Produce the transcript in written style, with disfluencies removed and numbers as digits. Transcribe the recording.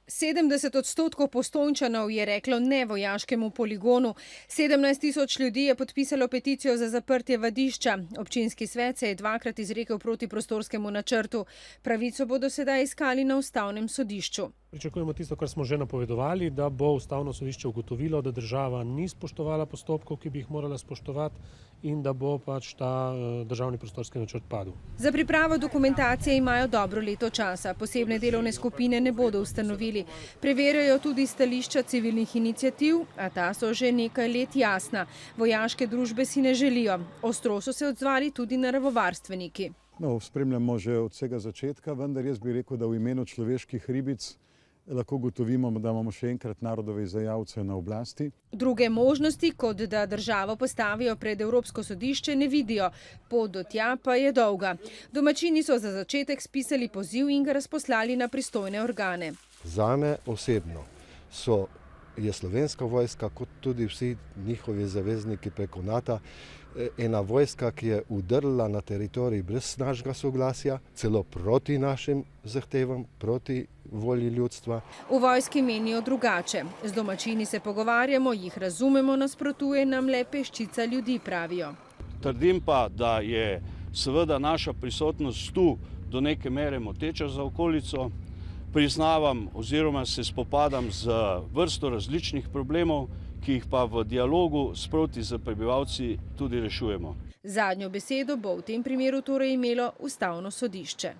70% Postojnčanov je reklo ne vojaškemu poligonu. 17 tisoč ljudi je podpisalo peticijo za zaprtje vadišča. Občinski svet se je dvakrat izrekel proti prostorskemu načrtu. Pravico bodo sedaj iskali na ustavnem sodišču. Pričakujemo tisto, kar smo že napovedovali, da bo ustavno sodišče ugotovilo, da država ni spoštovala postopkov, ki bi jih morala spoštovati, in da bo pač ta državni prostorski načrt padel. Za pripravo dokumentacije imajo dobro leto časa. Posebne delovne skupine ne bodo ustanovili. Preverjajo tudi stališča civilnih iniciativ, a ta so že nekaj let jasna. Vojaške družbe si ne želijo. Ostro so se odzvali tudi naravovarstveniki. Spremljamo že od vsega začetka, vendar jaz bi rekel, da v imenu človeških ribic lahko gotovimo, da imamo še enkrat narodove izdajalce na oblasti. Druge možnosti, kot da državo postavijo pred Evropsko sodišče, ne vidijo. Pot do tja pa je dolga. Domačini so za začetek spisali poziv in ga razposlali na pristojne organe. Zame osebno je Slovenska vojska, kot tudi vsi njihovi zavezniki preko NATO, ena vojska, ki je udrla na teritorij brez našega soglasja, celo proti našim zahtevam, proti volji ljudstva. V vojski menijo drugače. Z domačini se pogovarjamo, jih razumemo, nasprotuje nam le peščica ljudi, pravijo. Trdim pa, da je seveda naša prisotnost tu do neke mere moteča za okolico. Priznavam oziroma se spopadam z vrsto različnih problemov, ki jih pa v dialogu sproti z prebivalci tudi rešujemo. Zadnjo besedo bo v tem primeru torej imelo ustavno sodišče.